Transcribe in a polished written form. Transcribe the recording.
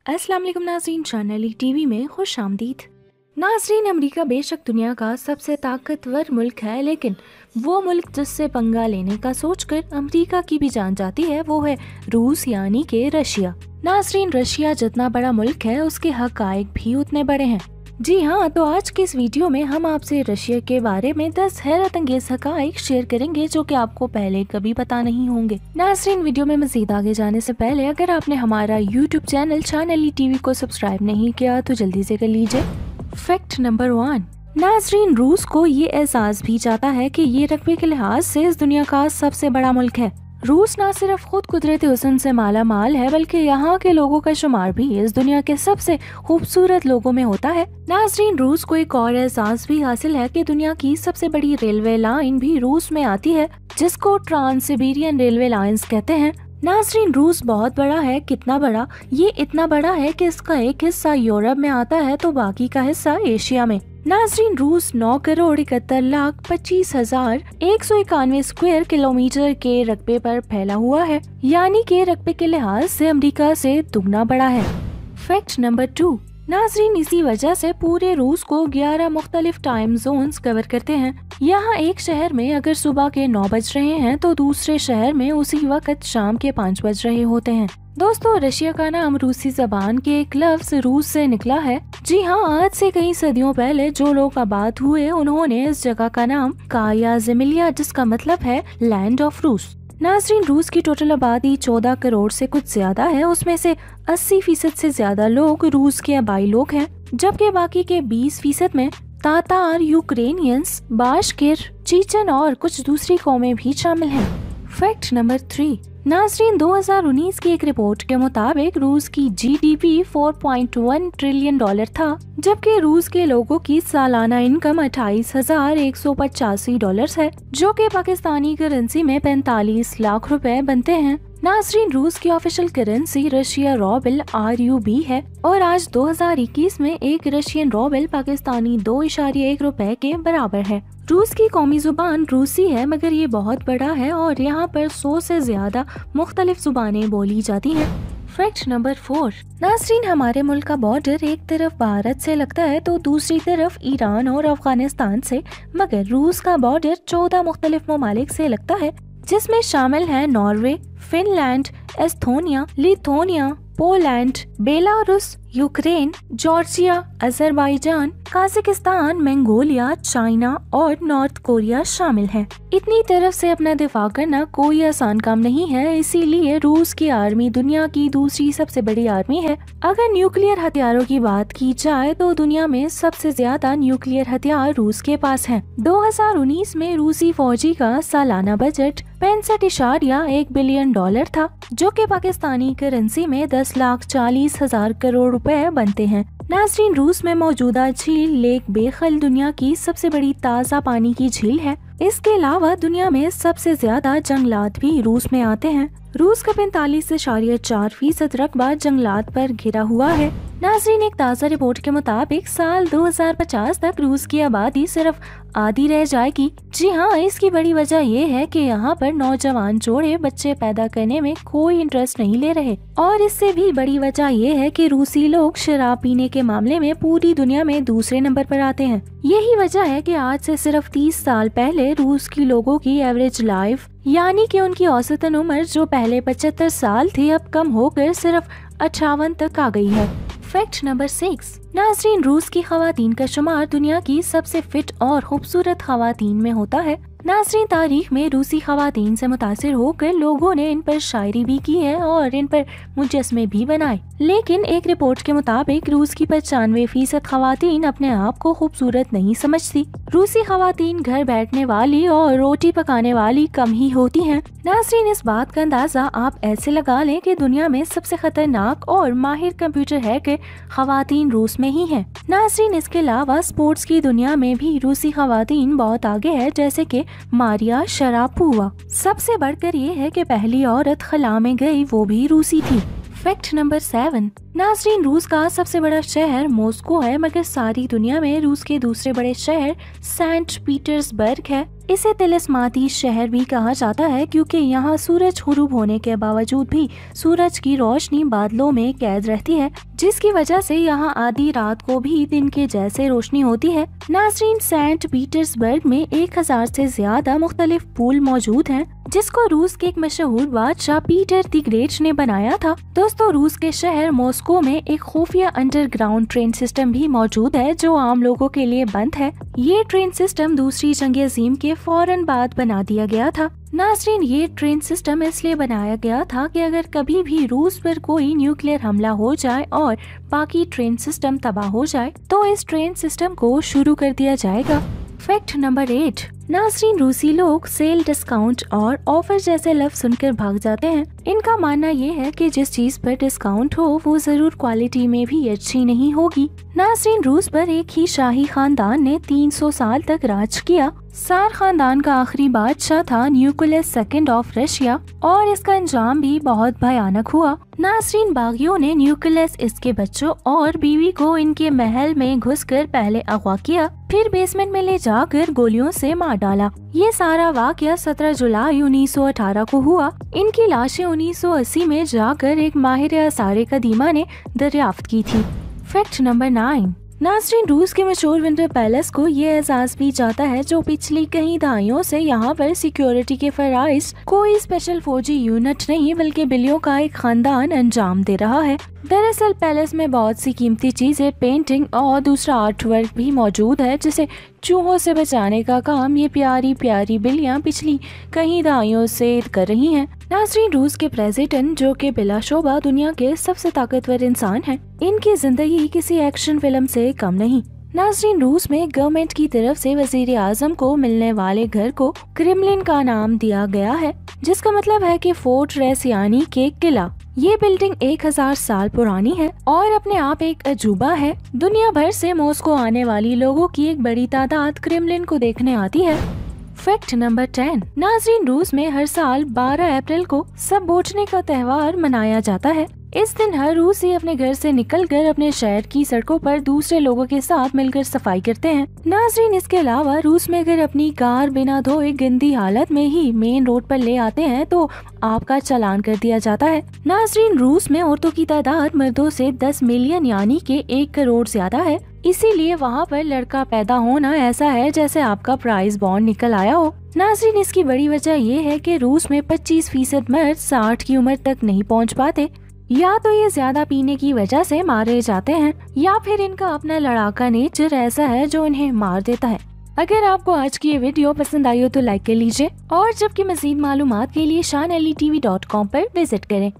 अस्सलाम वालेकुम नाज़रीन, चैनल टीवी में खुश आमदीद। नाज़रीन, अमेरिका बेशक दुनिया का सबसे ताकतवर मुल्क है, लेकिन वो मुल्क जिससे पंगा लेने का सोचकर अमेरिका की भी जान जाती है वो है रूस यानी के रशिया। नाज़रीन, रशिया जितना बड़ा मुल्क है उसके हक़ाइक़ भी उतने बड़े हैं। जी हाँ, तो आज के इस वीडियो में हम आपसे रशिया के बारे में 10 हैरत अंगेज हक़ाइक़ शेयर करेंगे जो कि आपको पहले कभी पता नहीं होंगे। नाज़रीन, वीडियो में मज़ीद आगे जाने से पहले अगर आपने हमारा यूट्यूब चैनल टीवी को सब्सक्राइब नहीं किया तो जल्दी से कर लीजिए। फैक्ट नंबर 1, नाज़रीन, रूस को ये एहसास भी जाता है कि ये रकबे के लिहाज से इस दुनिया का सबसे बड़ा मुल्क है। रूस न सिर्फ खुद कुदरती हुस्न से माला माल है बल्कि यहाँ के लोगों का शुमार भी इस दुनिया के सबसे खूबसूरत लोगों में होता है। नाज़रीन, रूस को एक और एहसास भी हासिल है कि दुनिया की सबसे बड़ी रेलवे लाइन भी रूस में आती है, जिसको ट्रांस सिबेरियन रेलवे लाइन्स कहते हैं। नाज़रीन, रूस बहुत बड़ा है। कितना बड़ा? ये इतना बड़ा है कि इसका एक हिस्सा यूरोप में आता है तो बाकी का हिस्सा एशिया में। नाज़रीन, रूस 9,71,25,191 स्क्वायर किलोमीटर के रकबे पर फैला हुआ है, यानी कि रकबे के लिहाज से अमेरिका से दुगना बड़ा है। फैक्ट नंबर 2, नाज़रीन, इसी वजह से पूरे रूस को 11 मुख्तलिफ टाइम जोन्स कवर करते हैं। यहाँ एक शहर में अगर सुबह के 9 बज रहे हैं तो दूसरे शहर में उसी वक्त शाम के 5 बज रहे होते हैं। दोस्तों, रशिया का नाम रूसी जबान के एक लफ्ज रूस से निकला है। जी हाँ, आज से कई सदियों पहले जो लोग आबाद हुए उन्होंने इस जगह का नाम काया ज़ेमिलिया, जिसका मतलब है लैंड ऑफ रूस। नाज़रीन, रूस की टोटल आबादी 14 करोड़ से कुछ ज्यादा है। उसमें से 80% से ज्यादा लोग रूस के आबाई लोग हैं, जबकि बाकी के 20% में तातार, यूक्रेनियंस, बाशकिर, चीचन और कुछ दूसरी कौमें भी शामिल हैं। फैक्ट नंबर 3, नाज़रीन, 2019 की एक रिपोर्ट के मुताबिक रूस की जीडीपी 4.1 ट्रिलियन डॉलर था, जबकि रूस के लोगों की सालाना इनकम 28,185 डॉलर है, जो कि पाकिस्तानी करेंसी में 45 लाख रुपए बनते हैं। नाज़रीन, रूस की official currency Russia rouble RUB है और आज 2021 में एक रशियन रूबल पाकिस्तानी 2.1 रुपए के बराबर है। रूस की कौमी जुबान रूसी है, मगर ये बहुत बड़ा है और यहाँ पर 100 से ज्यादा मुख्तलिफ जुबानें बोली जाती हैं। फैक्ट नंबर 4, नाज़रीन, हमारे मुल्क का बॉर्डर एक तरफ भारत से लगता है तो दूसरी तरफ ईरान और अफगानिस्तान से, मगर रूस का बॉर्डर 14 मुख्तलिफ ममालिक से लगता है, जिसमें शामिल है Norway, Finland, Estonia, Lithuania, Poland, Belarus, Ukraine, Georgia, Azerbaijan, Kazakhstan, Mongolia, China और नॉर्थ कोरिया शामिल हैं। इतनी तरफ से अपना दिफा करना कोई आसान काम नहीं है, इसीलिए रूस की आर्मी दुनिया की दूसरी सबसे बड़ी आर्मी है। अगर न्यूक्लियर हथियारों की बात की जाए तो दुनिया में सबसे ज्यादा न्यूक्लियर हथियार रूस के पास हैं। 2019 में रूसी फौजी का सालाना बजट 65.1 बिलियन डॉलर था, जो कि पाकिस्तानी करेंसी में 10,40,000 करोड़ रुपए बनते हैं। नाज़रीन, रूस में मौजूदा झील लेक बेखल दुनिया की सबसे बड़ी ताज़ा पानी की झील है। इसके अलावा दुनिया में सबसे ज्यादा जंगलात भी रूस में आते हैं। रूस का 45.4% रकबा जंगलात पर घिरा हुआ है। नाज़रीन, एक ताज़ा रिपोर्ट के मुताबिक साल 2050 तक रूस की आबादी सिर्फ आधी रह जाएगी। जी हाँ, इसकी बड़ी वजह ये है कि यहाँ पर नौजवान जोड़े बच्चे पैदा करने में कोई इंटरेस्ट नहीं ले रहे, और इससे भी बड़ी वजह ये है कि रूसी लोग शराब पीने के मामले में पूरी दुनिया में दूसरे नंबर पर आते हैं। यही वजह है कि आज से सिर्फ 30 साल पहले रूस की लोगों की एवरेज लाइफ यानी कि उनकी औसतन उम्र जो पहले 75 साल थी, अब कम होकर सिर्फ 58 तक आ गई है। फैक्ट नंबर 6, नाज़रीन, रूस की खवातीन का शुमार दुनिया की सबसे फिट और खूबसूरत खवातीन में होता है। नाज़रीन, तारीख में रूसी खवातीन से मुतासिर होकर लोगों ने इन पर शायरी भी की है और इन पर मुजस्मे भी बनाए, लेकिन एक रिपोर्ट के मुताबिक रूस की 95% खवातीन अपने आप को खूबसूरत नहीं समझती। रूसी खवातीन घर बैठने वाली और रोटी पकाने वाली कम ही होती हैं। नाज़रीन, इस बात का अंदाजा आप ऐसे लगा लें कि दुनिया में सबसे खतरनाक और माहिर कंप्यूटर हैकर खवातीन रूस में ही हैं। नाज़रीन, इसके अलावा स्पोर्ट्स की दुनिया में भी रूसी खवातीन बहुत आगे है, जैसे कि मारिया शरापोवा। सबसे बढ़कर ये है कि पहली औरत खला में गई वो भी रूसी थी। फैक्ट नंबर 7, नाज़रीन रूस का सबसे बड़ा शहर मॉस्को है, मगर सारी दुनिया में रूस के दूसरे बड़े शहर सेंट पीटर्सबर्ग है। इसे तिलिस्माती शहर भी कहा जाता है क्योंकि यहाँ सूरज गुरूब होने के बावजूद भी सूरज की रोशनी बादलों में कैद रहती है, जिसकी वजह से यहाँ आधी रात को भी दिन के जैसे रोशनी होती है। नाज़रीन सेंट पीटर्सबर्ग में 1000 से ज्यादा मुख्तलिफ पुल मौजूद हैं, जिसको रूस के एक मशहूर बादशाह पीटर द ग्रेट ने बनाया था। दोस्तों, रूस के शहर मॉस्को में एक खुफिया अंडरग्राउंड ट्रेन सिस्टम भी मौजूद है जो आम लोगों के लिए बंद है। ये ट्रेन सिस्टम दूसरी जंग अजीम के फौरन बाद बना दिया गया था। नाज़रीन, ये ट्रेन सिस्टम इसलिए बनाया गया था कि अगर कभी भी रूस पर कोई न्यूक्लियर हमला हो जाए और बाकी ट्रेन सिस्टम तबाह हो जाए तो इस ट्रेन सिस्टम को शुरू कर दिया जाएगा। फैक्ट नंबर 8, नाज़रीन रूसी लोग सेल, डिस्काउंट और ऑफर जैसे लफ्ज सुनकर भाग जाते हैं। इनका मानना ये है कि जिस चीज पर डिस्काउंट हो वो जरूर क्वालिटी में भी अच्छी नहीं होगी। नाज़रीन, रूस पर एक ही शाही खानदान ने 300 साल तक राज किया। सार खानदान का आखिरी बादशाह था निकोलस सेकंड ऑफ रशिया और इसका अंजाम भी बहुत भयानक हुआ। नाज़रीन, बागियों ने निकोलस, इसके बच्चों और बीवी को इनके महल में घुसकर पहले अगवा किया, फिर बेसमेंट में ले जाकर गोलियों से मार डाला। ये सारा वाकया 17 जुलाई 1918 को हुआ। इनकी लाशें 1980 में जाकर एक माहिर आसारे कदीमा ने दरियाफ्त की थी। फैक्ट नंबर 9, नाज़रीन रूस के मशहूर विंटर पैलेस को ये एहसास भी जाता है जो पिछली कई दहाइयों से यहाँ पर सिक्योरिटी के फराइज कोई स्पेशल फौजी यूनिट नहीं बल्कि बिलियों का एक खानदान अंजाम दे रहा है। दरअसल पैलेस में बहुत सी कीमती चीजें, पेंटिंग और दूसरा आर्ट वर्क भी मौजूद है जिसे चूहों से बचाने का काम ये प्यारी प्यारी बिल्लियाँ पिछली कई दहाइयों से कर रही हैं। नाज़रीन, रूस के प्रेसिडेंट जो कि बिलाशुबा दुनिया के सबसे ताकतवर इंसान हैं, इनकी जिंदगी किसी एक्शन फिल्म से कम नहीं। नाज़रीन, रूस में गवर्नमेंट की तरफ से वजीर आजम को मिलने वाले घर को क्रेमलिन का नाम दिया गया है, जिसका मतलब है कि फोर्ट्रेस यानी कि किला। ये बिल्डिंग 1000 साल पुरानी है और अपने आप एक अजूबा है। दुनिया भर से मॉस्को आने वाली लोगों की एक बड़ी तादाद क्रेमलिन को देखने आती है। फैक्ट नंबर 10, नाज़रीन रूस में हर साल 12 अप्रैल को सबोटने का त्योहार मनाया जाता है। इस दिन हर रूसी अपने घर से निकलकर अपने शहर की सड़कों पर दूसरे लोगों के साथ मिलकर सफाई करते हैं। नाज़रीन, इसके अलावा रूस में अगर अपनी कार बिना धोए गंदी हालत में ही मेन रोड पर ले आते हैं तो आपका चालान कर दिया जाता है। नाज़रीन, रूस में औरतों की तादाद मर्दों से 10 मिलियन यानी कि 1 करोड़ ज्यादा है, इसीलिए वहाँ पर लड़का पैदा होना ऐसा है जैसे आपका प्राइज बॉन्ड निकल आया हो। नाज़रीन, इसकी बड़ी वजह ये है कि रूस में 25% मर्द 60 की उम्र तक नहीं पहुँच पाते। या तो ये ज्यादा पीने की वजह से मारे जाते हैं या फिर इनका अपना लड़ाका नेचर ऐसा है जो इन्हें मार देता है। अगर आपको आज की ये वीडियो पसंद आई हो तो लाइक कर लीजिए और जबकि मजीद मालूमात के लिए shanelitv.com पर विजिट करें।